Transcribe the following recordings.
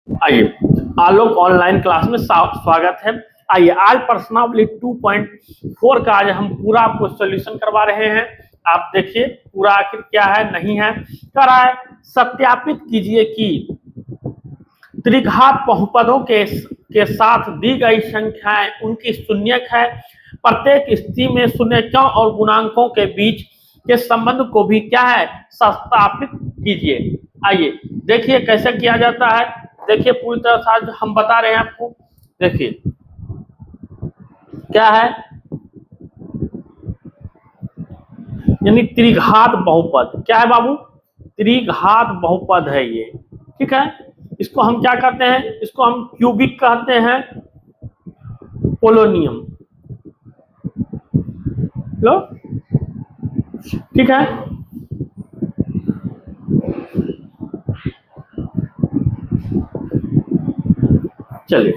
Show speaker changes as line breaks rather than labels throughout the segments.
आइए, आलोक online class में स्वागत है। आइए, आज प्रश्नावली 2.4 का आज हम पूरा आपको सॉल्यूशन करवा रहे हैं। आप देखिए पूरा आखिर क्या है नहीं है। कह रहा है सत्यापित कीजिए कि त्रिघात बहुपदों के साथ दी गई संख्याएं उनकी शून्यक है। प्रत्येक स्थिति में शून्यकों और गुणांकों के बीच के संबंध को भी क्या है सत्यापित कीजिए। आइए देखिए कैसे किया जाता है। देखिए पूरी तरह से आज हम बता रहे हैं आपको। देखिए क्या है, यानी त्रिघात बहुपद क्या है बाबू, त्रिघात बहुपद है ये। ठीक है, इसको हम क्या कहते हैं, इसको हम क्यूबिक कहते हैं, पोलोनियम। लो ठीक है, चलिए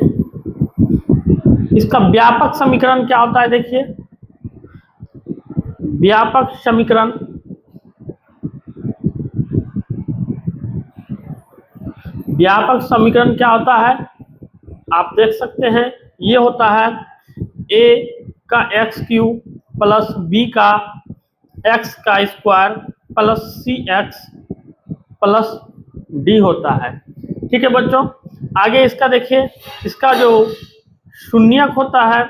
इसका व्यापक समीकरण क्या होता है। देखिए व्यापक समीकरण क्या होता है आप देख सकते हैं। ये होता है a का एक्स क्यूब प्लस बी का एक्स का स्क्वायर प्लस सी एक्स प्लस डी होता है। ठीक है बच्चों, आगे इसका देखिए, इसका जो शून्यक होता है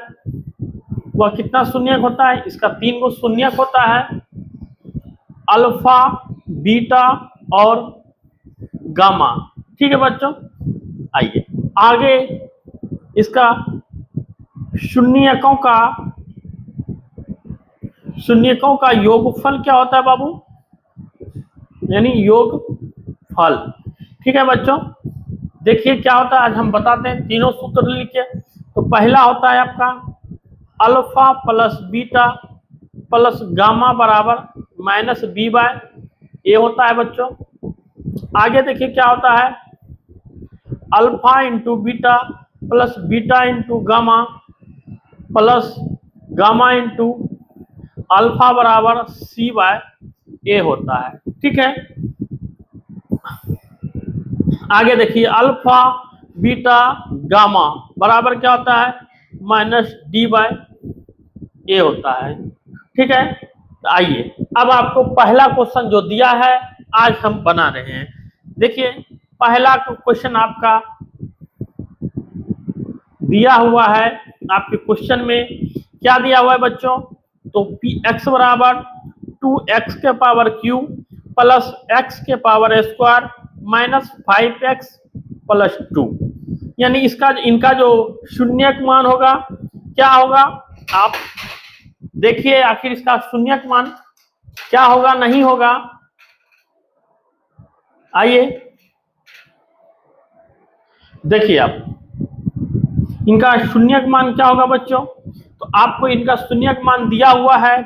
वह कितना शून्यक होता है, इसका 3 गो शून्यक होता है, अल्फा बीटा और गामा। ठीक है बच्चों, आइए आगे इसका शून्यकों का योगफल क्या होता है बाबू, यानी योगफल। ठीक है बच्चों, देखिए क्या होता है आज हम बताते हैं। तीनों सूत्र लिखिए। तो पहला होता है आपका alpha plus beta plus gamma बराबर माइनस बी बाय ए होता है बच्चों। आगे देखिए क्या होता है alpha into beta plus beta into gamma plus gamma into alpha बराबर सी बाय ए होता है। ठीक है, आगे देखिए अल्फा बीटा गामा बराबर क्या होता है माइनस डी बाय ए होता है। ठीक है, तो आइए अब आपको पहला क्वेश्चन जो दिया है आज हम बना रहे हैं। देखिए पहला क्वेश्चन आपका दिया हुआ है, आपके क्वेश्चन में क्या दिया हुआ है बच्चों, तो पी एक्स बराबर 2x के पावर क्यू प्लस x के power square minus 5x plus 2, यानी इनका जो शून्यक मान होगा क्या होगा, आप देखिए आखिर इसका शून्यक मान क्या होगा नहीं होगा। आइए देखिए आप इनका शून्यक मान क्या होगा बच्चों, तो आपको इनका शून्यक मान दिया हुआ है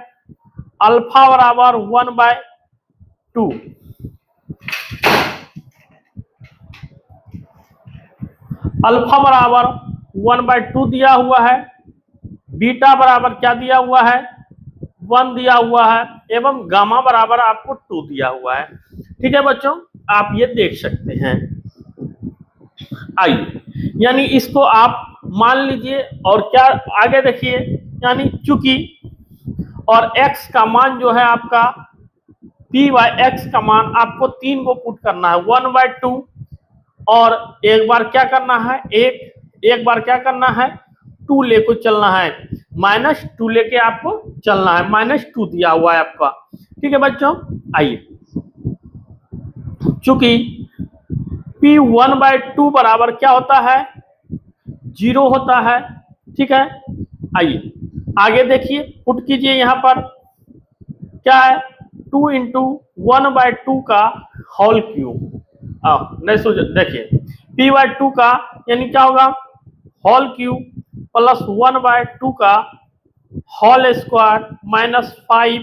अल्फा बराबर 1/2, अल्फा बराबर 1/2 दिया हुआ है, बीटा बराबर क्या दिया हुआ है 1 दिया हुआ है, एवं गामा बराबर आपको 2 दिया हुआ है। ठीक है बच्चों, आप ये देख सकते हैं। आइए यानी इसको आप मान लीजिए और क्या आगे देखिए, यानी चूंकि और x का मान जो है आपका p बाय x का मान आपको 3 को पुट करना है 1/2, और एक बार क्या करना है एक बार क्या करना है 2 लेको चलना है, -2 लेके आपको चलना है, -2 दिया हुआ है आपका। ठीक है बच्चों, आइए चूंकि p 1/2 बराबर क्या होता है 0 होता है। ठीक है, आइए आगे देखिए पुट कीजिए, यहाँ पर क्या है 2 इंटू 1/2 का होल क्यूब। नहीं सोच, देखिए p/2 का यानी क्या होगा होल क्यूब प्लस 1/2 का whole square minus 5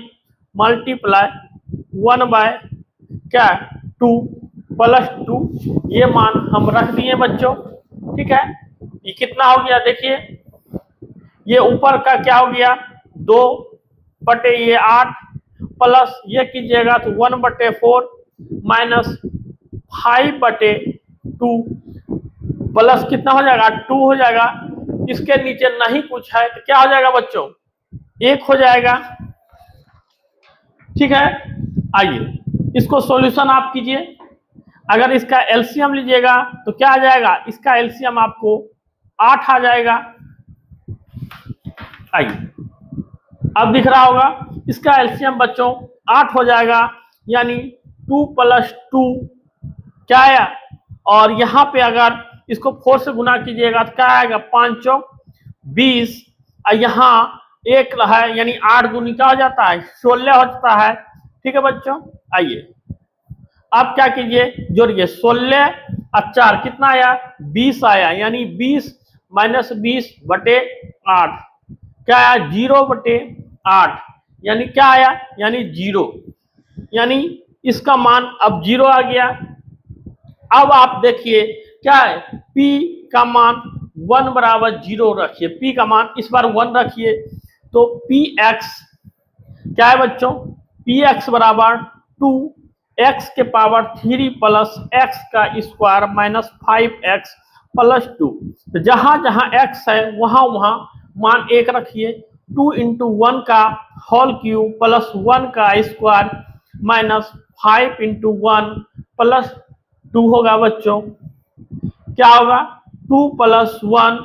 multiply 1/2 plus 2, ये मान हम रख दिए बच्चों। ठीक है, ये कितना हो गया देखिए, ये ऊपर का क्या हो गया 2/8 प्लस ये कीजिएगा तो 1/4 माइनस 5/2 प्लस कितना हो जाएगा 2 हो जाएगा। इसके नीचे नहीं कुछ है तो क्या हो जाएगा बच्चों 1 हो जाएगा। ठीक है, आइए इसको सॉल्यूशन आप कीजिए। अगर इसका एलसीएम लीजिएगा तो क्या आ जाएगा, इसका एलसीएम आपको 8 आ जाएगा। आइए अब दिख रहा होगा इसका एलसीएम बच्चों 8 हो जाएगा, यानी 2 + 2 क्या आया, और यहाँ पे अगर इसको 4 से गुना कीजिएगा तो क्या आएगा 5 चौक 20, और यहाँ 1 है यानी 8 दूनी क्या हो जाता है 16 हो जाता है। ठीक है बच्चों, आइए अब क्या कीजिए जोड़िए 16 और 4 कितना आया 20 आया, यानी 20 - 20/8 क्या आया 0/8, यानी क्या आया यानी 0, यानी इसका मान अब 0 आ गया। अब आप देखिए क्या है P का मान 1 = 0 रखिए, P का मान इस बार 1 रखिए तो Px क्या है बच्चों Px = 2x के पावर 3 + x का स्क्वायर - 5x + 2। तो जहां जहां x है वहां वहां मान 1 रखिए। 2 × 1 का होल क्यूब प्लस 1 का स्क्वायर माइनस 5 × 1 + 2 होगा बच्चों, क्या होगा 2 + 1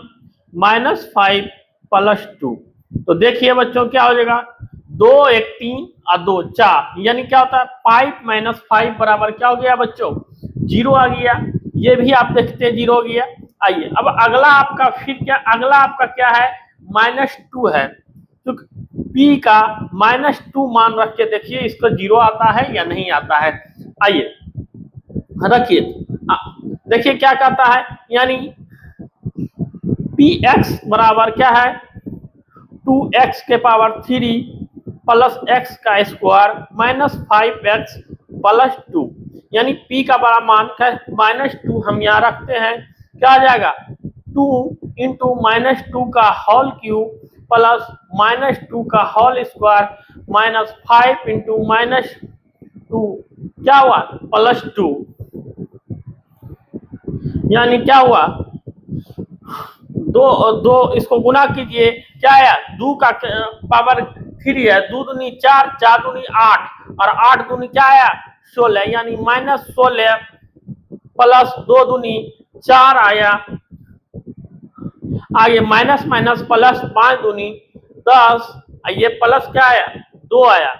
- 5 + 2। तो देखिए बच्चों क्या हो जाएगा 2 1 3 और 2 4, यानी क्या होता है 5 - 5 बराबर क्या हो गया बच्चों 0 आ गया। ये भी आप देखते हैं 0 हो गया। आइए अब अगला आपका फिर क्या, अगला आपका क्या है -2 है, तो P का -2 मान रख के देखिए इसको 0 आता है या नहीं आता है। आइए रखिए, देखिए क्या कहता है, यानी Px बराबर क्या है 2x के पावर 3 प्लस x का स्क्वायर माइनस 5x + 2, यानी P का बड़ा मान है -2 हम यहाँ रखते हैं, क्या आ जाएगा 2 × -2 का होल क्यूब प्लस -2 का होल स्क्वायर माइनस 5 × -2 क्या हुआ +2, यानी क्या हुआ 2 इसको गुना कीजिए क्या आया 2 का पावर 3 है, 2 दूनी 4 4 दूनी 8 और 8 दूनी क्या आया 16, यानी -16 प्लस 2 दूनी 4 आया, आगे माइनस माइनस प्लस 5 दूनी 10, ये प्लस क्या आया 2 आया,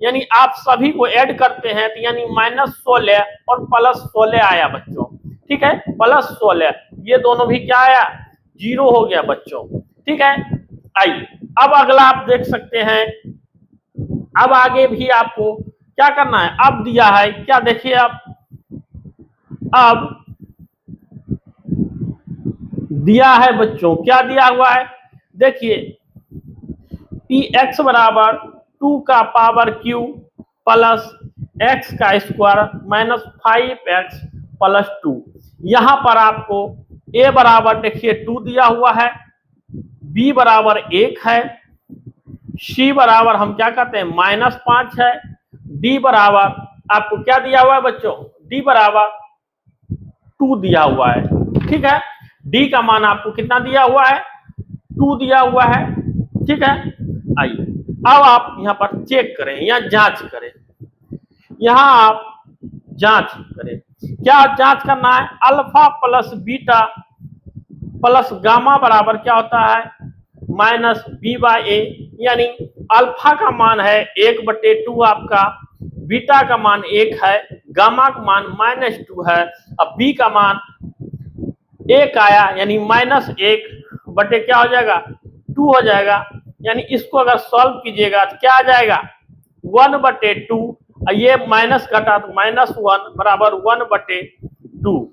यानी आप सभी को ऐड करते हैं तो यानी -16 और +16 आया बच्चों। ठीक है +16, ये दोनों भी क्या आया 0 हो गया बच्चों। ठीक है, आइए अब अगला आप देख सकते हैं, अब आगे भी आपको क्या करना है, अब दिया है क्या देखिए अब दिया है बच्चों, क्या दिया हुआ है देखिए Px = 2 का पावर क्यू प्लस x का स्क्वायर माइनस 5x + 2। यहां पर आपको a बराबर देखिए 2 दिया हुआ है, b बराबर 1 है, c बराबर हम क्या कहते हैं -5 है, d बराबर आपको क्या दिया हुआ है बच्चों d बराबर 2 दिया हुआ है। ठीक है, d का मान आपको कितना दिया हुआ है 2 दिया हुआ है। ठीक है, आइए अब आप यहाँ पर चेक करें या जांच करें, यहाँ आप जांच करें, क्या जांच करना है alpha plus beta plus gamma बराबर क्या होता है -b/a, यानी अल्फा का मान है 1/2 आपका, बीटा का मान 1 है, गामा का मान -2 है, अब b का मान 1 आया यानी -1 बटे क्या हो जाएगा 2 हो जाएगा, यानी इसको अगर सॉल्व कीजिएगा तो क्या आ जाएगा 1/2, ये माइनस घटा तो -1 बराबर 1/2।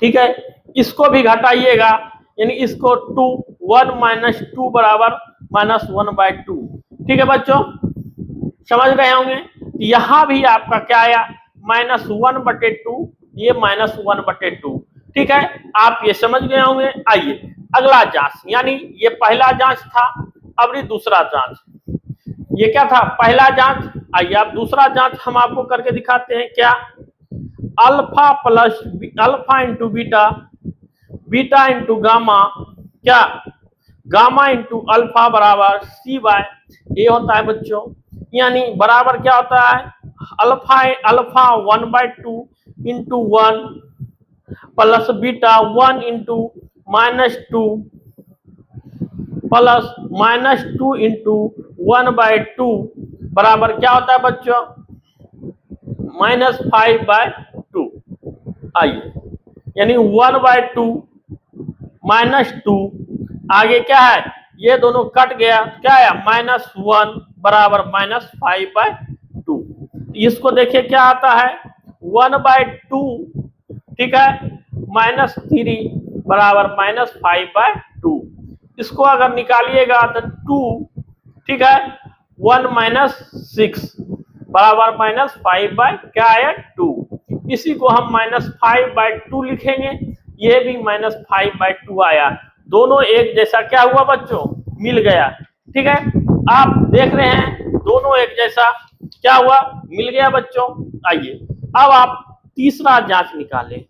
ठीक है, इसको भी घटाइएगा यानी इसको 2 1 - 2 बराबर -1/2। ठीक है बच्चों, समझ रहे होंगे, यहाँ भी आपका क्या आया -1/2, ये -1/2। ठीक है, आप ये समझ गए होंगे। आइए अगला जांच, यानी ये पहला जांच था, अब ये दूसरा जांच, ये क्या था पहला जांच, आइए आप दूसरा जांच हम आपको करके दिखाते हैं। क्या alpha × beta beta into gamma, क्या गामा इंटू अल्फा बराबर सी बाय ए होता है बच्चों। यानी बराबर क्या होता है, alpha alpha 1/2 into 1 plus beta 1 into -2 plus -2 into 1/2 बराबर क्या होता है बच्चों, -5/2। आइए, यानी 1/2 -2, आगे क्या है, ये दोनों कट गया, क्या है -1 बराबर -5/2। इसको देखिए क्या आता है 1/2, ठीक है, -3 बराबर -5/2। इसको अगर निकालिएगा तो 2, ठीक है, 1 - 6 बराबर -5 क्या है 2। इसी को हम -5/2 लिखेंगे, ये भी -5/2 आया। दोनों एक जैसा क्या हुआ बच्चों, मिल गया। ठीक है, आप देख रहे हैं दोनों एक जैसा क्या हुआ, मिल गया बच्चों। आइए अब आप तीसरा जांच निकालें।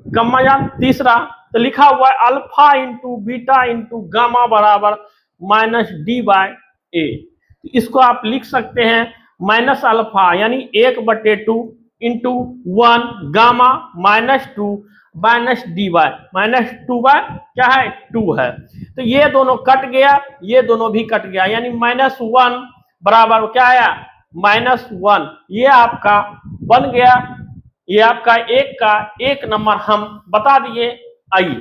गम्मा जान तीसरा तो लिखा हुआ है alpha into beta into gamma बराबर -d/a। इसको आप लिख सकते हैं माइनस अल्फा यानी 1/2 इंटू 1 गामा -2 -d/, -2 क्या है 2 है। तो ये दोनों कट गया, ये दोनों भी कट गया, यानी -1 बराबर क्या आया -1। ये आपका बन गया, ये आपका एक नंबर हम बता दिए। आइए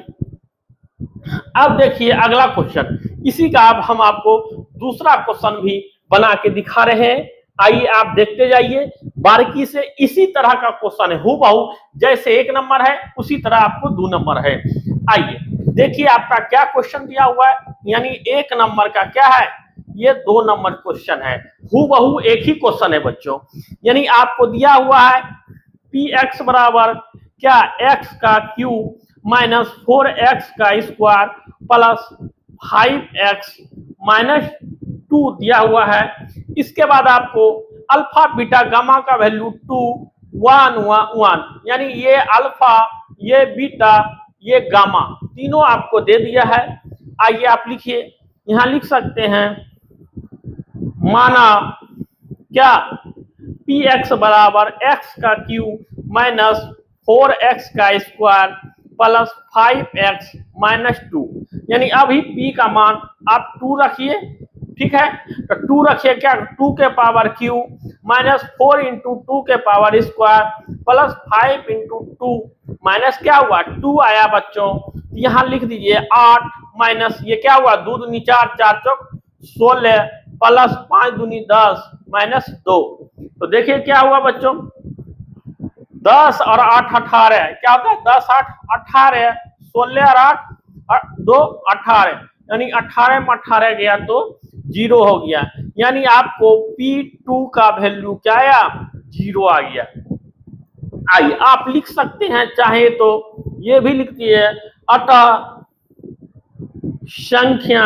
अब देखिए अगला क्वेश्चन, इसी का अब हम आपको दूसरा क्वेश्चन भी बना के दिखा रहे हैं। आइए आप देखते जाइए, बारीकी से इसी तरह का क्वेश्चन है, हूबहू जैसे 1 नंबर है उसी तरह आपको 2 नंबर है। आइए देखिए आपका क्या क्वेश्चन दिया हुआ है, यानी 1 नंबर का क्या है, ये 2 नंबर क्वेश्चन है, हूबहू एक ही क्वेश्चन है बच्चों। यानी आपको दिया हुआ है px बराबर क्या x का क्यूब माइनस 4x का स्क्वायर प्लस 5x माइनस 2 दिया हुआ है। इसके बाद आपको अल्फा बीटा गामा का वैल्यू 2 1 1, यानी ये अल्फा ये बीटा ये गामा तीनों आपको दे दिया है। आइए आप लिखिए, यहां लिख सकते हैं माना क्या px बराबर x का क्यूब माइनस 4x का स्क्वायर प्लस 5x माइनस 2, यानी अभी p का मान आप 2 रखिए। ठीक है, तो 2 रखिए, क्या 2 के पावर क्यूब माइनस 4 इंटू 2 के power square plus 5 into 2 minus क्या हुआ 2 आया बच्चों। यहां लिख दीजिए 8 माइनस ये क्या हुआ 2 दूनी 4 4 चौक 16 प्लस 5 दूनी 10 माइनस 2। तो देखिए क्या हुआ बच्चों, 10 और 8 18, क्या होता है 10 8 18, 16 और 8 और 2 18, यानी 18 में 18 गया तो 0 हो गया, यानी आपको P2 का वैल्यू क्या आया 0 आ गया। आइए आप लिख सकते हैं चाहे तो ये भी लिख दिए, अतः संख्या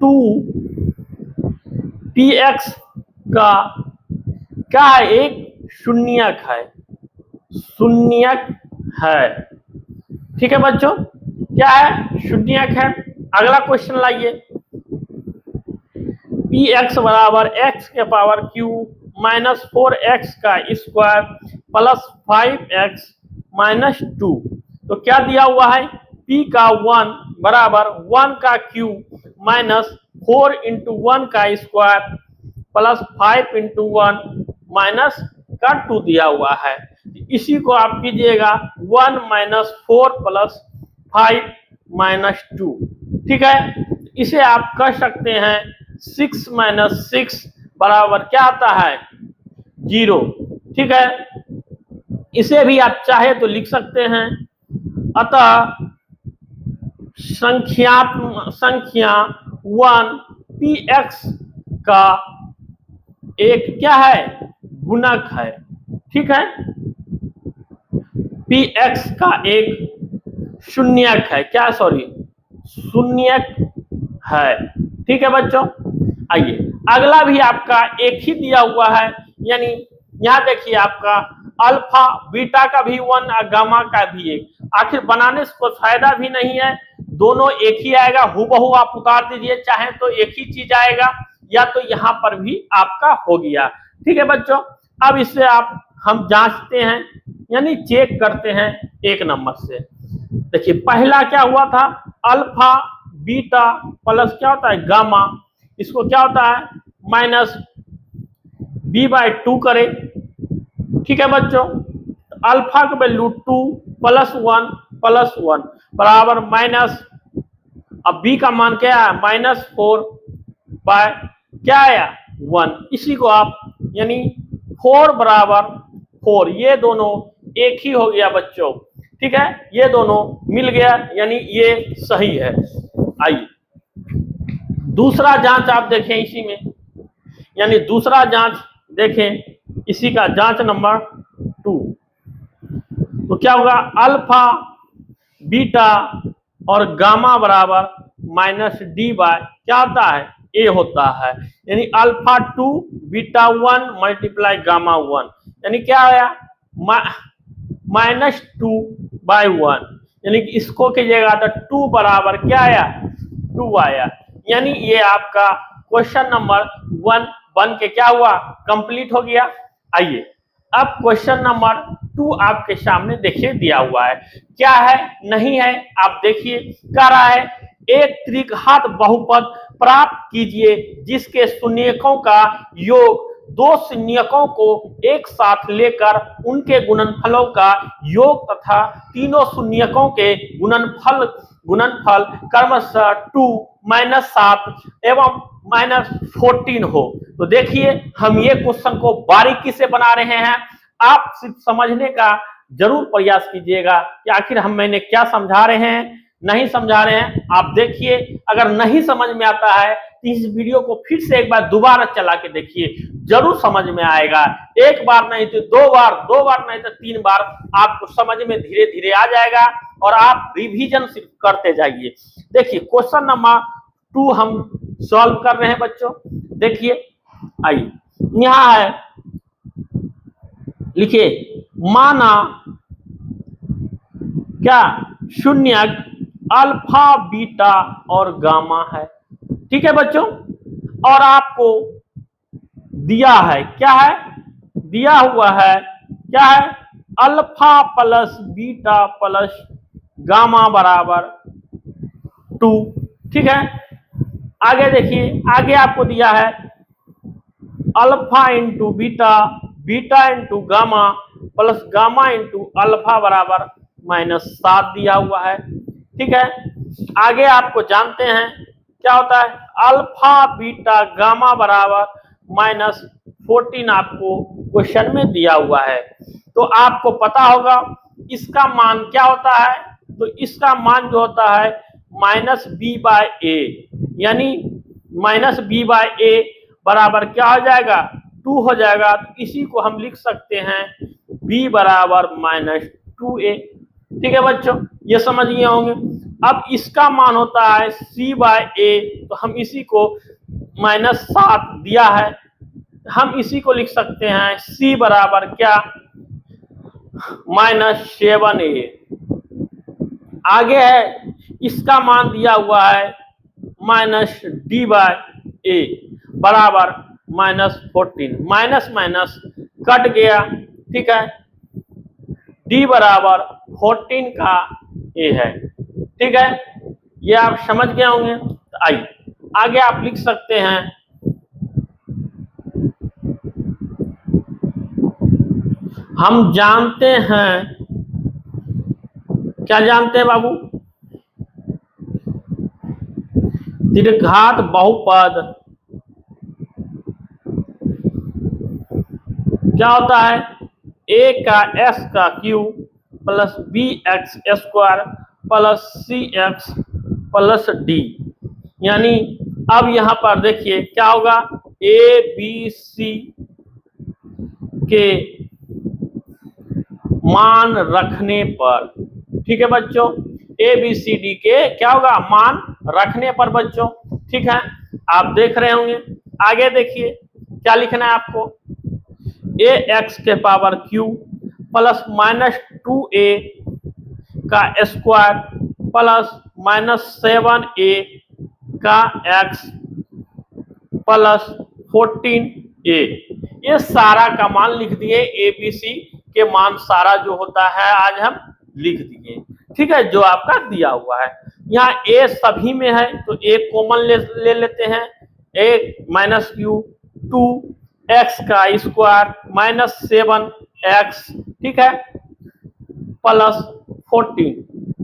2 px का क्या है एक शून्यक है, शून्यक है। ठीक है बच्चों, क्या है शून्यक है। अगला क्वेश्चन लाइए, px बराबर x के पावर क्यूब माइनस 4x का स्क्वायर प्लस 5x माइनस 2। तो क्या दिया हुआ है p का 1 बराबर 1 का क्यूब माइनस 4 इंटू 1 का स्क्वायर प्लस 5 इंटू 1 माइनस का 2 दिया हुआ है। इसी को आप कीजिएगा 1 माइनस 4 प्लस 5 माइनस 2। ठीक है, इसे आप कर सकते हैं 6 माइनस 6 बराबर क्या आता है 0। ठीक है, इसे भी आप चाहे तो लिख सकते हैं, अतः संख्या 1 px का एक क्या है गुणक है। ठीक है, px का एक शून्यक है, क्या सॉरी शून्यक है। ठीक है बच्चों, आइए अगला भी आपका एक ही दिया हुआ है, यानी यहां देखिए आपका अल्फा बीटा का भी 1 और गामा का भी 1। आखिर बनाने से कोई फायदा भी नहीं है, दोनों एक ही आएगा, हूबहू आप उतार दीजिए, चाहे तो एक ही चीज आएगा, या तो यहां पर भी आपका हो गया। ठीक है बच्चों, अब इससे हम जांचते हैं, यानी चेक करते हैं 1 नंबर से। देखिए पहला क्या हुआ था, अल्फा बीटा प्लस क्या होता है गामा, इसको क्या होता है माइनस b/2 करें। ठीक है बच्चों, अल्फा का वैल्यू 2 + 1 बराबर माइनस, अब b का मान क्या है -4 बाय क्या आया 1, इसी को आप यानी 4 बराबर 4, ये दोनों एक ही हो गया बच्चों। ठीक है, ये दोनों मिल गया, यानी ये सही है। आइए दूसरा जांच आप देखें इसी में, यानी दूसरा जांच देखें इसी का, जांच नंबर 2। तो क्या होगा, अल्फा बीटा और गामा बराबर -d बाय क्या होता है a होता है, यानी अल्फा 2 बीटा 1 मल्टीप्लाई गामा 1, यानी क्या आया -2/1, यानी कि इसको कीजिएगा तो 2 बराबर क्या आया 2 आया। यानी ये आपका क्वेश्चन नंबर 1 बन के क्या हुआ कंप्लीट हो गया। आइए अब क्वेश्चन नंबर 2 आपके सामने देखिए दिया हुआ है, क्या है नहीं है आप देखिए। कह रहा है एक त्रिघात बहुपद प्राप्त कीजिए जिसके शून्यकों का योग 2 शून्यकों को एक साथ लेकर उनके गुणनफलों का योग तथा तीनों शून्यकों के गुणनफल क्रमशः 2 -7 एवं -14 हो। तो देखिए हम ये क्वेश्चन को बारीकी से बना रहे हैं, आप सिर्फ समझने का जरूर प्रयास कीजिएगा कि आखिर मैंने क्या समझा रहे हैं नहीं समझा रहे हैं। आप देखिए अगर नहीं समझ में आता है तो इस वीडियो को फिर से एक बार दोबारा चला के देखिए, जरूर समझ में आएगा। एक बार नहीं तो 2 बार, 2 बार नहीं तो 3 बार आपको समझ में धीरे धीरे आ जाएगा और आप रिवीजन सिर्फ करते जाइए। देखिए क्वेश्चन नंबर 2 हम सॉल्व कर रहे हैं बच्चों। देखिए आइए यहां है, लिखिए माना क्या शून्यक अल्फा बीटा और गामा है। ठीक है बच्चों, और आपको दिया है क्या है, दिया हुआ है क्या है alpha plus beta plus gamma बराबर 2। ठीक है, आगे देखिए, आगे आपको दिया है alpha into beta, beta into gamma plus gamma into alpha बराबर -7 दिया हुआ है। ठीक है, आगे आपको जानते हैं क्या होता है अल्फा बीटा गामा बराबर -14 आपको क्वेश्चन में दिया हुआ है। तो आपको पता होगा इसका मान क्या होता है, तो इसका मान जो होता है -b/a, यानी -b/a बराबर क्या हो जाएगा 2 हो जाएगा। तो इसी को हम लिख सकते हैं b बराबर -2a। ठीक है बच्चों, ये समझ गए होंगे। अब इसका मान होता है c/a, तो हम इसी को -7 दिया है, हम इसी को लिख सकते हैं c बराबर क्या -7a। आगे है इसका मान दिया हुआ है -d/a बराबर -14, माइनस माइनस कट गया। ठीक है, d बराबर 14 का a है। ठीक है, ये आप समझ गए होंगे। तो आइए आगे आप लिख सकते हैं हम जानते हैं, क्या जानते हैं बाबू, त्रिघात बहुपद क्या होता है a का x का cube plus bx² plus cx plus d। यानी अब यहां पर देखिए क्या होगा a b c के मान रखने पर, ठीक है बच्चों, a b c d के क्या होगा मान रखने पर बच्चों। ठीक है, आप देख रहे होंगे। आगे देखिए क्या लिखना है आपको, a x के power Q plus minus 2a का स्क्वायर प्लस माइनस 7a का x प्लस 14a, ये सारा का मान लिख दिए। ए बी सी के मान सारा जो होता है आज हम लिख दिए, ठीक है, जो आपका दिया हुआ है। यहाँ ए सभी में है तो ए कॉमन ले लेते हैं। ए माइनस क्यू 2x का स्क्वायर माइनस 7x, ठीक है, प्लस 14,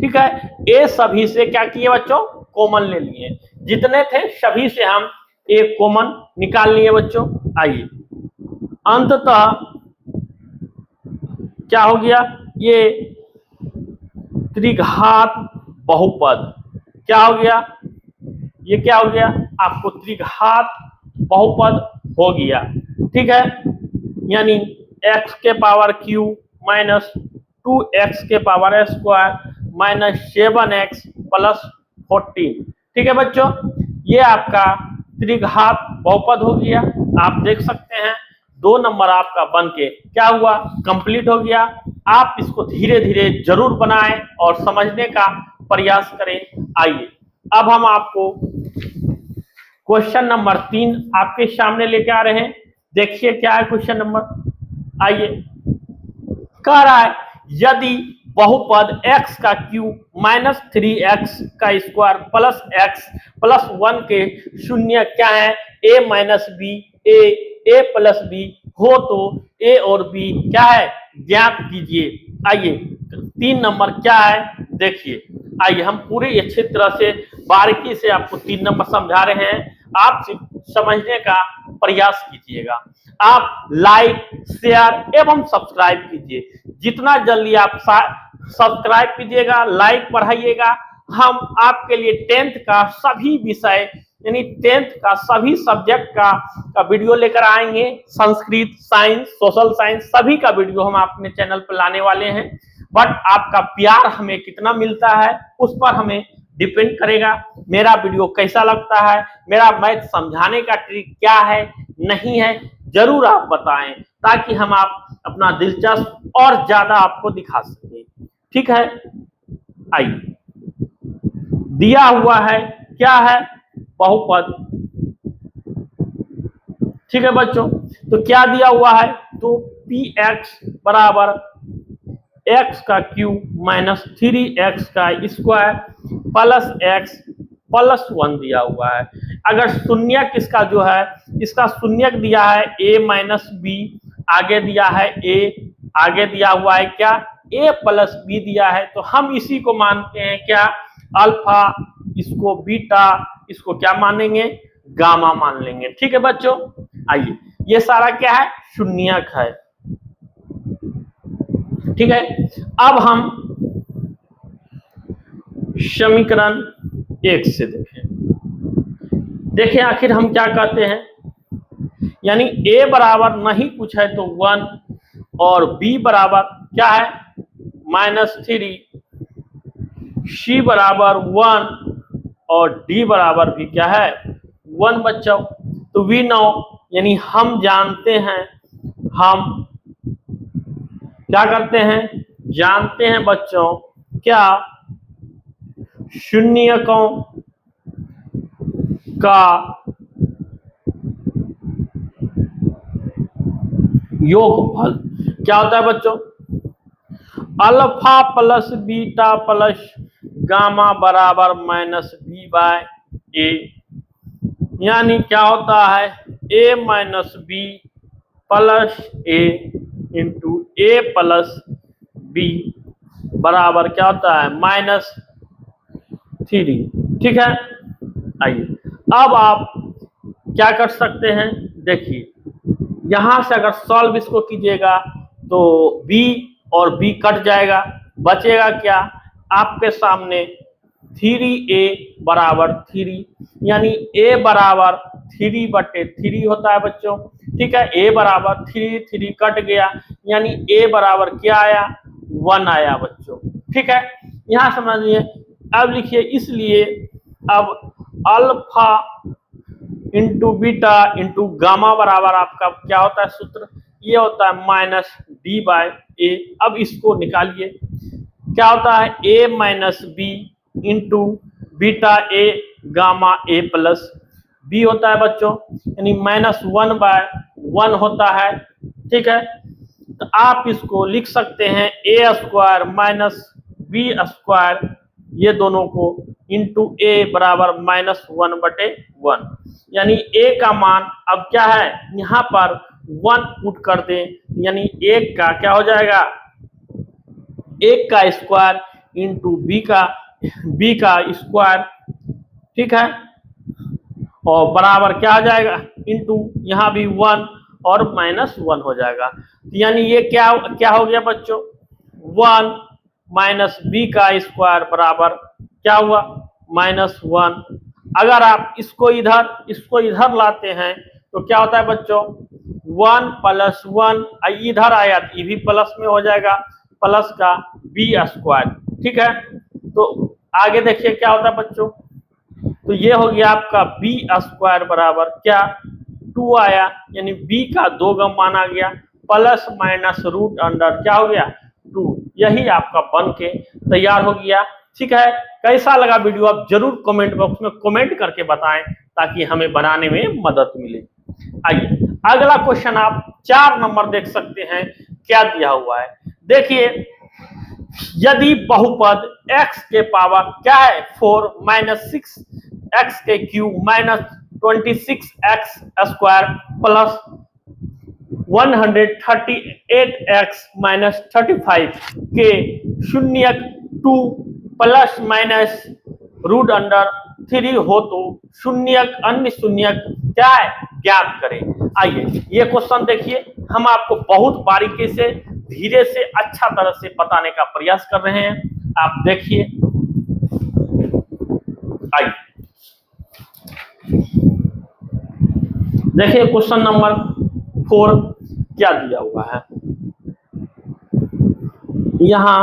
ठीक है। ए सभी से क्या किए बच्चों, कॉमन ले लिए, जितने थे सभी से हम एक कॉमन निकाल लिए बच्चों। आइए अंततः क्या हो गया, ये त्रिघात बहुपद क्या हो गया, ये क्या हो गया आपको, त्रिघात बहुपद हो गया, ठीक है। यानी x के पावर q माइनस 2x के power square minus 7x plus 14, ठीक है बच्चों, ये आपका त्रिघात बहुपद हो गया। आप देख सकते हैं 2 नंबर आपका बन के क्या हुआ, कंप्लीट हो गया। आप इसको धीरे धीरे जरूर बनाएं और समझने का प्रयास करें। आइए अब हम आपको क्वेश्चन नंबर 3 आपके सामने लेके आ रहे हैं। देखिए क्या है क्वेश्चन नंबर। आइए, कह रहा है यदि बहुपद x का क्यूब माइनस 3x का स्क्वायर प्लस x प्लस 1 के शून्य क्या है, a minus B a plus B हो तो a और b क्या है ज्ञात कीजिए। आइए 3 नंबर क्या है देखिए। आइए हम पूरे अच्छी तरह से बारीकी से आपको 3 नंबर समझा रहे हैं, आप समझने का प्रयास कीजिएगा। आप लाइक शेयर एवं सब्सक्राइब कीजिए, जितना जल्दी आप सब्सक्राइब कीजिएगा, लाइक बढ़ाइएगा, हम आपके लिए 10th का सभी विषय यानी 10th का सभी सब्जेक्ट का वीडियो लेकर आएंगे। संस्कृत, साइंस, सोशल साइंस सभी का वीडियो हम अपने चैनल पर लाने वाले हैं। बट आपका प्यार हमें कितना मिलता है उस पर हमें डिपेंड करेगा। मेरा वीडियो कैसा लगता है, मेरा मैथ समझाने का ट्रिक क्या है नहीं है, जरूर आप बताएं ताकि हम आप अपना दिलचस्प और ज्यादा आपको दिखा सकें, ठीक है। आइए दिया हुआ है क्या है, बहुपद, ठीक है बच्चों। तो क्या दिया हुआ है, तो px बराबर x का क्यूब माइनस 3x का स्क्वायर प्लस x प्लस 1 दिया हुआ है। अगर शून्यक इसका जो है, इसका शून्यक दिया है a माइनस बी, आगे दिया है a, आगे दिया हुआ है क्या a प्लस बी दिया है, तो हम इसी को मानते हैं क्या अल्फा, इसको बीटा, इसको क्या मानेंगे गामा मान लेंगे, ठीक है बच्चों। आइए ये सारा क्या है शून्यक है, ठीक है। अब हम समीकरण 1 से देखें आखिर हम क्या कहते हैं। यानी a बराबर नहीं कुछ है तो 1 और b बराबर क्या है माइनस 3, c बराबर 1 और d बराबर भी क्या है 1 बच्चों। तो वी नो यानी हम जानते हैं, हम क्या करते हैं जानते हैं बच्चों क्या शून्यकों का योगफल क्या होता है बच्चों, alpha plus beta plus gamma बराबर माइनस बी बाय ए। यानी क्या होता है a minus B plus A into A plus B बराबर क्या होता है माइनस 3, ठीक है। आइए अब आप क्या कर सकते हैं, देखिए यहां से अगर सॉल्व इसको कीजिएगा तो b और b कट जाएगा, बचेगा क्या आपके सामने 3a बराबर 3, यानी a बराबर 3/3 होता है बच्चों, ठीक है। a बराबर 3 कट गया, यानी a बराबर क्या आया 1 आया बच्चों, ठीक है। यहां समझिए। अब लिखिए इसलिए अब alpha into beta into gamma बराबर आपका क्या होता है सूत्र, ये होता है माइनस डी बाय ए। अब इसको निकालिए, क्या होता है a minus B into beta a gamma a plus b होता है बच्चों, यानी -1/1 होता है। ठीक है, तो आप इसको लिख सकते हैं ए स्क्वायर माइनस बी स्क्वायर, ये दोनों को इंटू ए बराबर -1/1, यानी ए का मान अब क्या है यहाँ पर 1 पुट कर दें, यानी 1 का क्या हो जाएगा 1 का स्क्वायर इंटू बी का स्क्वायर। ठीक है, और बराबर क्या आ जाएगा इंटू यहाँ भी 1 और -1 हो जाएगा, यानी ये क्या हो गया बच्चों 1 माइनस बी का स्क्वायर बराबर क्या हुआ -1। अगर आप इसको इधर लाते हैं तो क्या होता है बच्चों 1 + 1, इधर आया तो ये भी प्लस में हो जाएगा, प्लस का बी स्क्वायर। ठीक है, तो आगे देखिए क्या होता है बच्चों, तो ये हो गया आपका बी स्क्वायर बराबर क्या 2 आया, यानी बी का 2 का मान आ गया, प्लस माइनस रूट अंडर क्या हो गया 2, यही आपका बन के तैयार हो गया। ठीक है, कैसा लगा वीडियो आप जरूर कमेंट बॉक्स में कमेंट करके बताएं ताकि हमें बनाने में मदद मिले। आइए अगला क्वेश्चन आप 4 नंबर देख सकते हैं, क्या दिया हुआ है देखिए, यदि बहुपद x के पावर क्या है 4 - 6x के cube -26x square plus 138x - 35 के शून्यक 2 ±√3 हो तो शून्यक अन्य शून्यक क्या है ज्ञात करें। आइए ये क्वेश्चन देखिए, हम आपको बहुत बारीकी से धीरे से अच्छा तरह से बताने का प्रयास कर रहे हैं, आप देखिए। आइए देखिए क्वेश्चन नंबर 4 क्या दिया हुआ है, यहां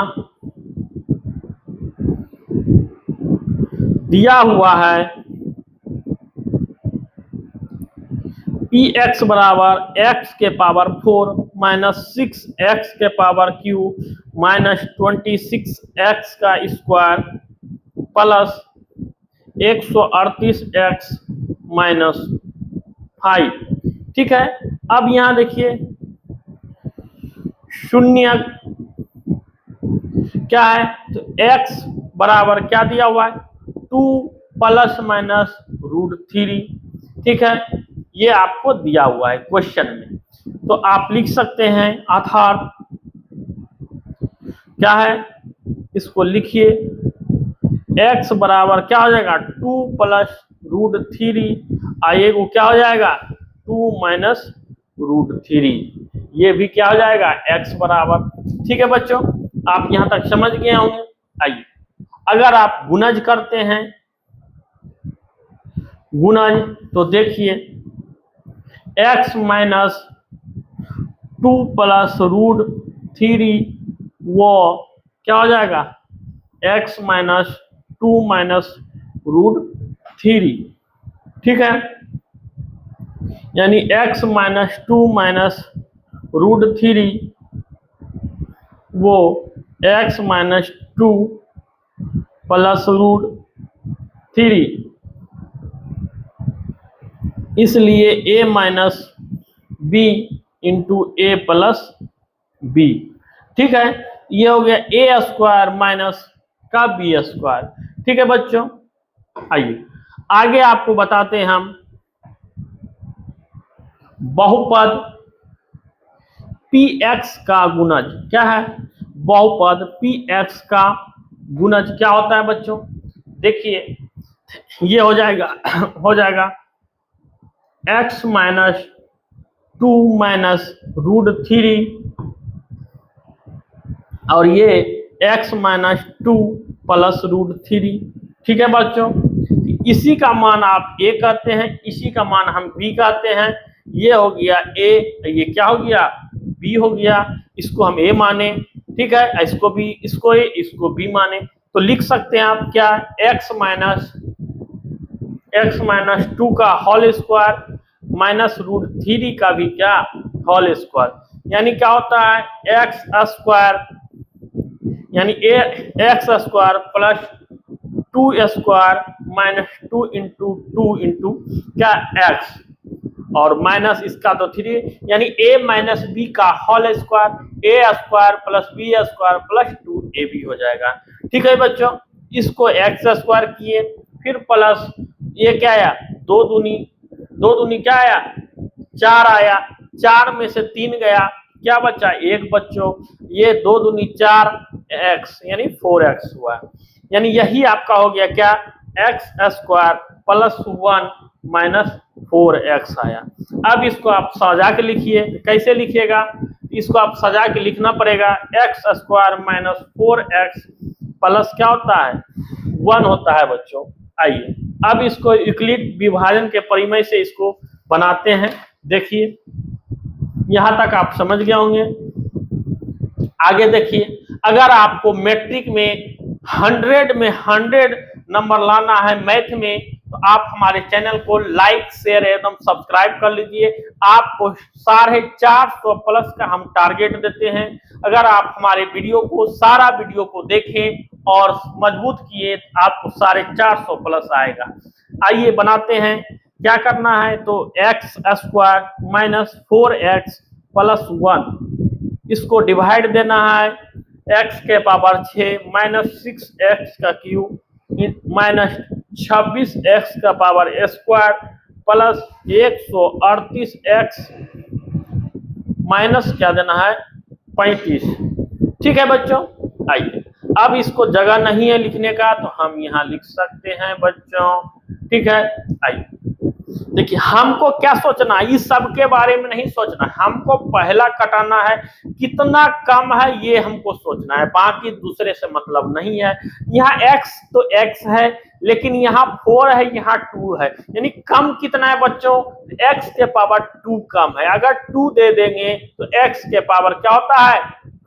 दिया हुआ है px बराबर x के पावर 4 - 6x के पावर क्यूब -26x का स्क्वायर प्लस 138x - 5। ठीक है, अब यहां देखिए शून्य क्या है, तो x बराबर क्या दिया हुआ है 2 ±√3। ठीक है, ये आपको दिया हुआ है क्वेश्चन में, तो आप लिख सकते हैं अर्थात क्या है, इसको लिखिए x बराबर क्या हो जाएगा 2 +√3, आइए वो क्या हो जाएगा 2 -√3, ये भी क्या हो जाएगा x बराबर। ठीक है बच्चों, आप यहां तक समझ गए होंगे। आइए अगर आप गुणज करते हैं गुणज, तो देखिए x - 2 +√3 वो क्या हो जाएगा x - 2 -√3। ठीक है, यानी x - 2 -√3 वो x - 2 +√3, इसलिए a minus B into A plus B. ठीक है, ये हो गया ए स्क्वायर माइनस का बी स्क्वायर। ठीक है बच्चों, आइए आगे आपको बताते हैं हम बहुपद px का गुणज क्या है, बहुपद px का गुणज क्या होता है बच्चों, देखिए ये हो जाएगा x - 2 -√3 और ये x - 2 +√3। ठीक है बच्चों, इसी का मान आप a कहते हैं, इसी का मान हम b कहते हैं, ये हो गया a, ये क्या हो गया b हो गया, इसको हम a माने। ठीक है, इसको a इसको b माने, तो लिख सकते हैं आप क्या x - 2 का होल स्क्वायर -√3 का भी क्या होल स्क्वायर, यानी क्या होता है एक्स स्क्वायर, यानी x square plus 2 square minus 2 into क्या एक्स, और माइनस इसका तो 3, यानी a माइनस बी का whole square, a square plus b square plus 2ab हो जाएगा। ठीक है बच्चों, इसको एक्स स्क्वायर किए, फिर प्लस ये क्या आया 2 दूनी क्या आया 4 आया, 4 में से 3 गया, क्या बचा 1 बच्चों, ये 2 दूनी 4 एक्स यानी 4x हुआ, यानी यही आपका हो गया क्या x square plus 1 minus 4x आया। अब इसको आप सजा के लिखिए, कैसे लिखिएगा, इसको आप सजा के लिखना पड़ेगा, x square minus 4x plus क्या होता है 1 होता है बच्चों। आइए अब इसको यूक्लिड विभाजन के परिमय से इसको बनाते हैं। देखिए यहां तक आप समझ गए होंगे। आगे देखिए, अगर आपको मैट्रिक में 100 में 100 नंबर लाना है मैथ में, तो आप हमारे चैनल को लाइक शेयर एकदम सब्सक्राइब कर लीजिए। आपको 450 प्लस का हम टारगेट देते हैं। अगर आप हमारे सारा वीडियो को देखें और मजबूत किए, आपको 450 प्लस आएगा। आइए बनाते हैं, क्या करना है, तो x square minus 4x plus 1, इसको डिवाइड देना है, x के पावर 6 माइनस 6x का क्यूब माइनस 26x का power square plus 138x minus क्या देना है 35। ठीक है बच्चों, आइए अब इसको जगह नहीं है लिखने का, तो हम यहाँ लिख सकते हैं बच्चों। ठीक है, आइए देखिए, हमको क्या सोचना है, इस सब के बारे में नहीं सोचना है, हमको पहला कटाना है, कितना कम है ये हमको सोचना है, बाकी दूसरे से मतलब नहीं है। यहाँ x तो x है, लेकिन यहाँ 4 है, यहाँ 2 है, यानी कम कितना है बच्चों, x के पावर 2 कम है। अगर 2 दे देंगे तो x के पावर क्या होता है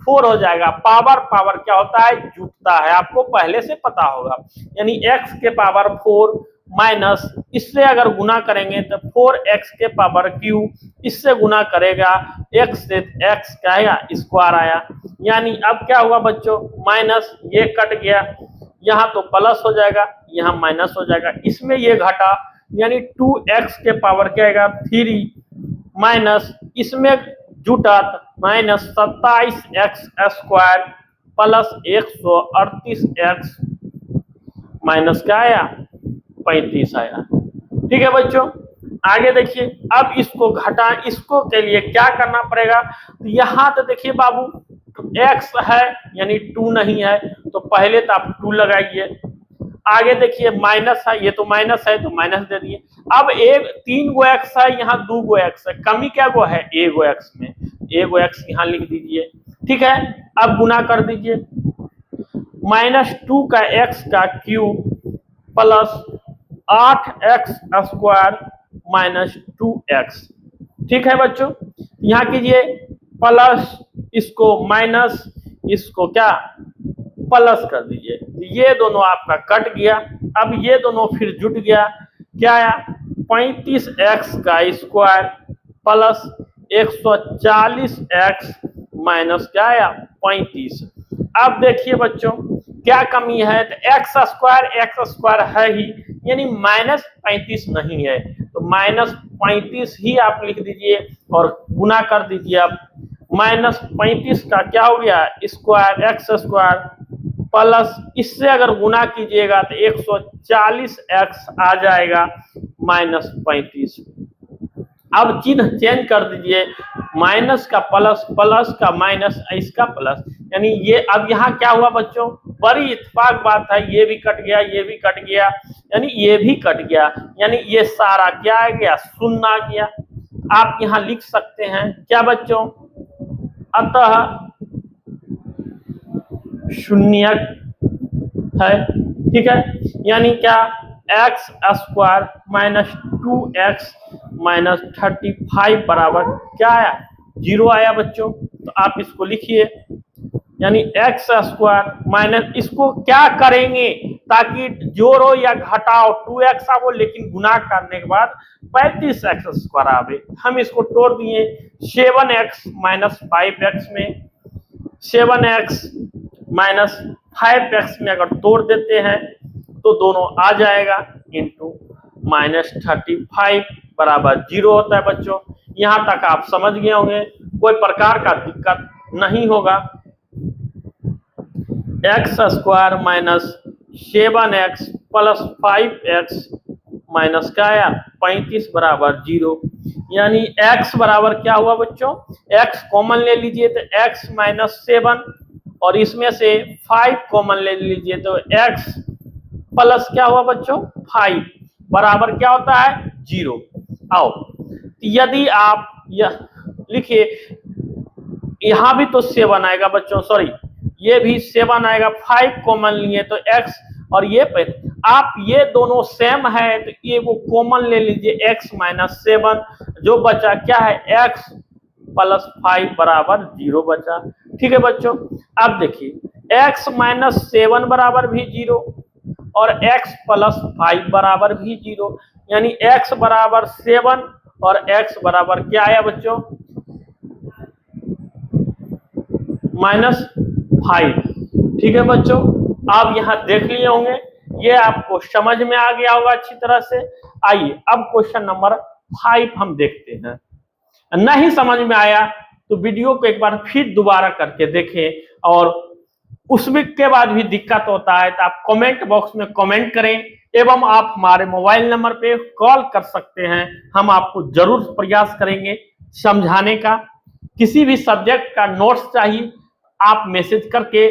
4 हो जाएगा। पावर क्या होता है जुटता है, आपको पहले से पता होगा, यानी x के पावर 4 माइनस इससे अगर गुना करेंगे तो 4x के पावर क्यू, इससे गुना करेगा x से x क्या आया स्क्वायर आया, यानी अब क्या हुआ बच्चों माइनस, ये कट गया, यहाँ तो प्लस हो जाएगा, यहाँ माइनस हो जाएगा, इसमें ये घटा, यानी 2x के पावर क्या आएगा 3 माइनस इसमें जुटा minus 27x square plus 138x minus क्या आया 35 आया। ठीक है बच्चों, आगे देखिए, अब इसको घटा, इसको के लिए क्या करना पड़ेगा, तो यहाँ तो देखिए बाबू x है यानी 2 नहीं है, तो पहले तो आप 2 लगाइए। आगे देखिए माइनस है, ये तो माइनस है तो माइनस दे दिए। अब 3 गो x है, यहाँ 2 गो x है, कमी क्या गो है 1 गो x में, 1 गो x यहाँ लिख दीजिए। ठीक है, अब गुना कर दीजिए, माइनस 2 का x का cube plus 8x square minus 2x। ठीक है बच्चों, यहाँ कीजिए प्लस, इसको माइनस, इसको क्या प्लस कर दीजिए, ये दोनों आपका कट गया। अब ये दोनों फिर जुट गया, क्या आया 35x का स्क्वायर प्लस 140x माइनस क्या आया 35। अब देखिए बच्चों क्या कमी है, तो एक्स स्क्वायर है ही, यानी माइनस 35 नहीं है, तो माइनस 35 ही आप लिख दीजिए और गुना कर दीजिए। अब माइनस 35 का क्या हो गया स्क्वायर एक्स स्क्वायर प्लस, इससे अगर गुना कीजिएगा तो 140x आ जाएगा माइनस 35। अब चिन्ह चेंज कर दीजिए, माइनस का प्लस, प्लस का माइनस, इसका प्लस, यानी ये अब यहाँ क्या हुआ बच्चों, बड़ी इत्तेफाक बात है, ये भी कट गया, ये भी कट गया, यानी ये भी कट गया, यानी ये सारा क्या आ गया शून्य आ गया। आप यहाँ लिख सकते हैं क्या बच्चों, अतः शून्य है। ठीक है, यानी क्या x square minus 2x minus 35 बराबर क्या आया 0 आया बच्चों। तो आप इसको लिखिए, यानी एक्स स्क्वायर माइनस, इसको क्या करेंगे ताकि जोड़ो या घटाओ 2x आवो, लेकिन गुना करने के बाद 35x² आवे। हम इसको तोड़ दिए 7x माइनस 5x में, 7x माइनस 5x में अगर तोड़ देते हैं तो दोनों आ जाएगा इंटू -35 बराबर 0 होता है बच्चों। यहां तक आप समझ गए होंगे, कोई प्रकार का दिक्कत नहीं होगा। x² minus 7x plus 5x minus क्या आया 35 बराबर 0, यानी x बराबर क्या हुआ बच्चों, x कॉमन ले लीजिए तो x माइनस 7 और इसमें से 5 कॉमन ले लीजिए तो x प्लस क्या हुआ बच्चों 5 बराबर क्या होता है 0। आओ यदि आप यह लिखिए, यहां भी तो 7 आएगा बच्चों, सॉरी ये भी 7 आएगा, 5 कॉमन लिए तो x और ये आप ये दोनों सेम है तो ये वो कॉमन ले लीजिए x माइनस 7, जो बचा क्या है x प्लस 5 बराबर 0 बचा। ठीक है बच्चों, अब देखिए x माइनस 7 बराबर भी 0 और x प्लस 5 बराबर भी 0, यानी x बराबर 7 और x बराबर क्या आया बच्चों -5। ठीक है बच्चों, आप यहां देख लिए होंगे, ये आपको समझ में आ गया होगा अच्छी तरह से। आइए अब क्वेश्चन नंबर 5 हम देखते हैं। नहीं समझ में आया तो वीडियो को एक बार फिर दोबारा करके देखें, और उसमें के बाद भी दिक्कत होता है तो आप कमेंट बॉक्स में कमेंट करें, एवं आप हमारे मोबाइल नंबर पे कॉल कर सकते हैं। हम आपको जरूर प्रयास करेंगे समझाने का। किसी भी सब्जेक्ट का नोट्स चाहिए आप मैसेज करके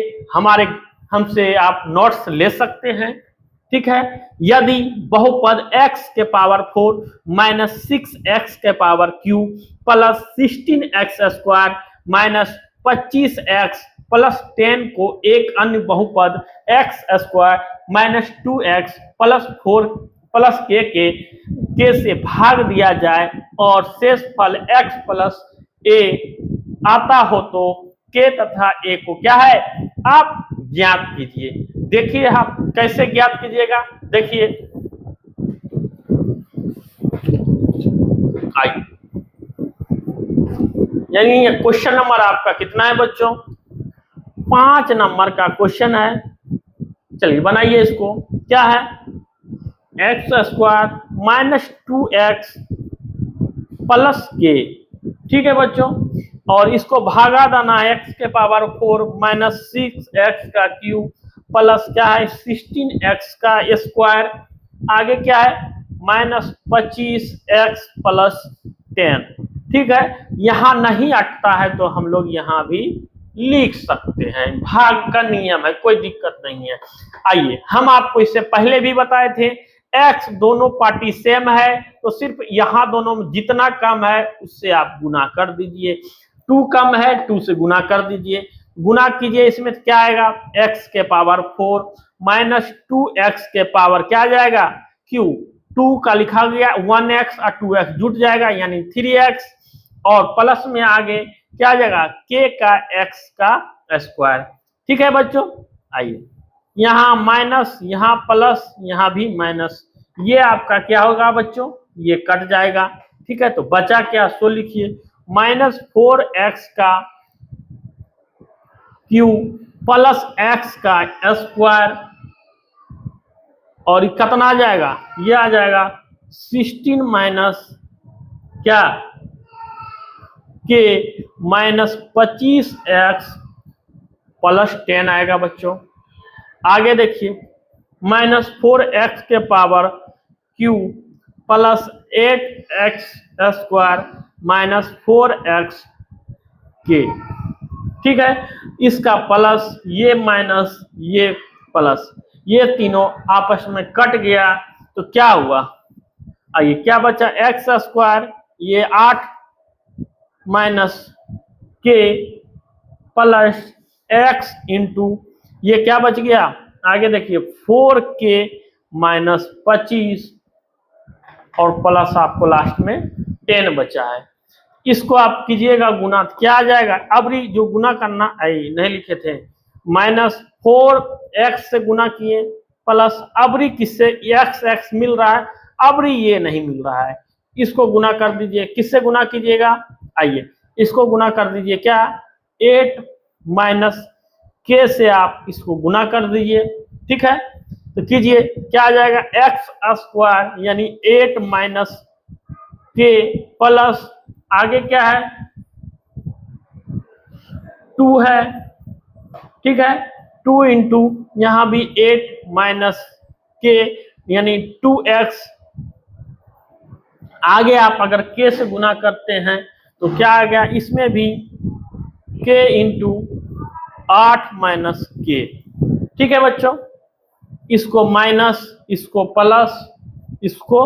हमसे आप नोट्स ले सकते हैं। ठीक है, यदि बहुपद x के पावर 4 माइनस 6x के power q plus 16x² minus 25x plus 10 को एक अन्य बहुपद x² minus 2x plus 4 plus k से भाग दिया जाए और शेष फल x प्लस a आता हो तो k तथा a को क्या है आप ज्ञात कीजिए। देखिए आप कैसे ज्ञात कीजिएगा, देखिए आइए, यानी ये क्वेश्चन नंबर आपका कितना है बच्चों 5 नंबर का क्वेश्चन है। चलिए बनाइए इसको, क्या है x² minus 2x plus k। ठीक है बच्चों, और इसको भागा देना x के पावर 4 माइनस 6x का क्यूब प्लस क्या है 16x का स्क्वायर, आगे क्या है माइनस 25x प्लस 10। ठीक है, यहां नहीं अटता है तो हम लोग यहां भी लिख सकते हैं, भाग का नियम है, कोई दिक्कत नहीं है। आइए, हम आपको इससे पहले भी बताए थे x दोनों पार्टी सेम है तो सिर्फ यहां दोनों में जितना कम है उससे आप गुना कर दीजिए, 2 कम है 2 से गुना कर दीजिए, गुना कीजिए, इसमें क्या आएगा x के पावर 4 माइनस 2x के पावर क्या आ जाएगा q, 2 का लिखा गया 1x और 2x जुट जाएगा यानी 3x, और प्लस में आगे क्या आ जाएगा k का x का स्क्वायर। ठीक है बच्चों, आइए यहाँ माइनस यहाँ प्लस यहाँ भी माइनस, ये आपका क्या होगा बच्चों ये कट जाएगा। ठीक है, तो बचा क्या सो लिखिए माइनस 4x का क्यू प्लस x का स्क्वायर, और कितना आ जाएगा ये आ जाएगा 16 माइनस क्या के माइनस 25x प्लस 10 आएगा बच्चों। आगे देखिए माइनस 4x के power q plus 8x² minus 4x के। ठीक है, इसका प्लस ये माइनस ये प्लस, ये तीनों आपस में कट गया तो क्या हुआ, आइए क्या बचा x², ये 8 माइनस के प्लस x इंटू ये क्या बच गया, आगे देखिए 4k माइनस 25 और प्लस आपको लास्ट में 10 बचा है। इसको आप कीजिएगा गुना, क्या आ जाएगा, अबरी जो गुना करना आई नहीं लिखे थे, माइनस 4x से गुना किए प्लस अबरी किससे x मिल रहा है, अबरी ये नहीं मिल रहा है, इसको गुना कर दीजिए, किससे गुना कीजिएगा, आइए इसको गुना कर दीजिए, क्या 8 माइनस के से आप इसको गुना कर दीजिए, ठीक है। तो कीजिए, क्या आ जाएगा, एक्स स्क्वायर यानी 8 माइनस के प्लस आगे क्या है 2 है, ठीक है। 2 इंटू यहाँ भी 8 माइनस के यानी 2x, आगे आप अगर k से गुना करते हैं तो क्या आ गया, इसमें भी k इंटू 8 माइनस के, ठीक है बच्चों। इसको माइनस, इसको प्लस, इसको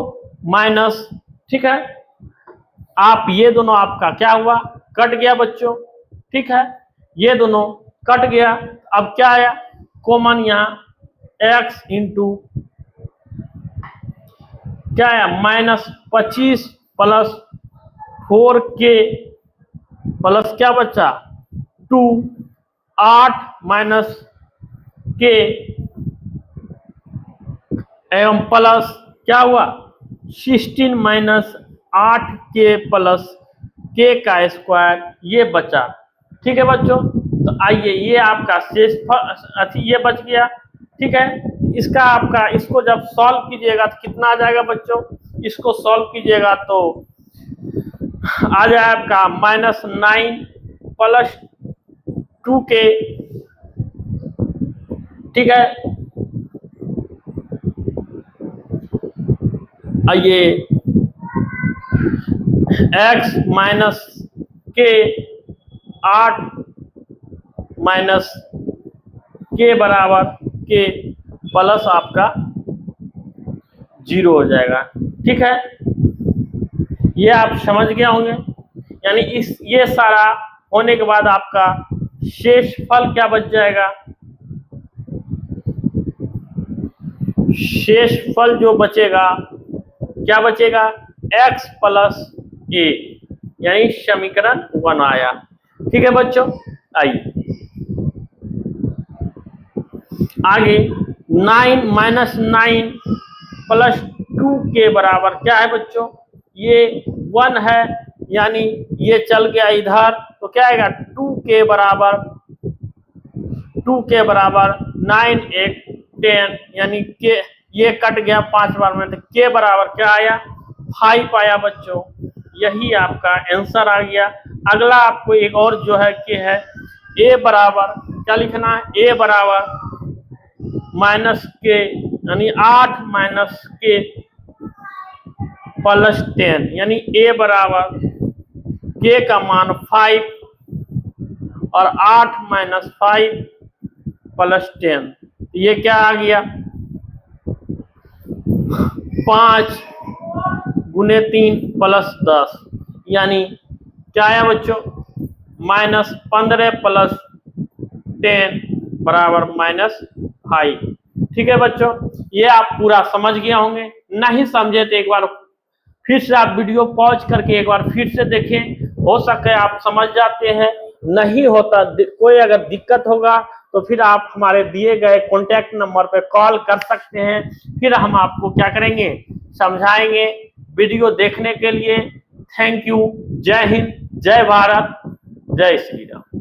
माइनस, ठीक है। आप ये दोनों आपका क्या हुआ, कट गया बच्चों, ठीक है। ये दोनों कट गया, अब क्या आया कॉमन, यहाँ x इंटू क्या आया माइनस 25 प्लस 4k प्लस क्या बचा 2, 8 माइनस k एवं प्लस क्या हुआ 16 माइनस 8k प्लस k का स्क्वायर, ये बचा, ठीक है बच्चों। तो आइए ये आपका शेष ये बच गया, ठीक है। इसका आपका इसको जब सॉल्व कीजिएगा तो कितना आ जाएगा बच्चों, इसको सॉल्व कीजिएगा तो आ जाए आपका -9 प्लस 2k, ठीक है। आइए x माइनस के 8 माइनस के बराबर के प्लस आपका 0 हो जाएगा, ठीक है। ये आप समझ गए होंगे, यानी इस ये सारा होने के बाद आपका शेष फल क्या बच जाएगा, शेष फल जो बचेगा क्या बचेगा x प्लस a, यानी समीकरण 1 आया, ठीक है बच्चों। आइए आगे 9 माइनस 9 प्लस 2 के बराबर क्या है बच्चों, ये 1 है, यानी ये चल गया इधर, तो क्या आएगा 2 के बराबर 9 1 10, यानी के ये कट गया 5 बार में, तो के बराबर क्या आया 5 आया बच्चों, यही आपका आंसर आ गया। अगला आपको एक और जो है के है a बराबर क्या लिखना है, a बराबर माइनस के यानी 8 माइनस के प्लस 10, यानी a बराबर k का मान 5 और 8 माइनस 5 प्लस 10, ये क्या आ गया 5 गुने 3 प्लस 10, यानी क्या आया बच्चों -15 प्लस 10 बराबर -5, ठीक है बच्चों। ये आप पूरा समझ गए होंगे, नहीं समझे तो एक बार फिर से आप वीडियो पॉज करके एक बार फिर से देखें, हो सके आप समझ जाते हैं, नहीं होता कोई अगर दिक्कत होगा तो फिर आप हमारे दिए गए कॉन्टैक्ट नंबर पर कॉल कर सकते हैं, फिर हम आपको क्या करेंगे समझाएंगे। वीडियो देखने के लिए थैंक यू। जय हिंद, जय भारत, जय श्री राम।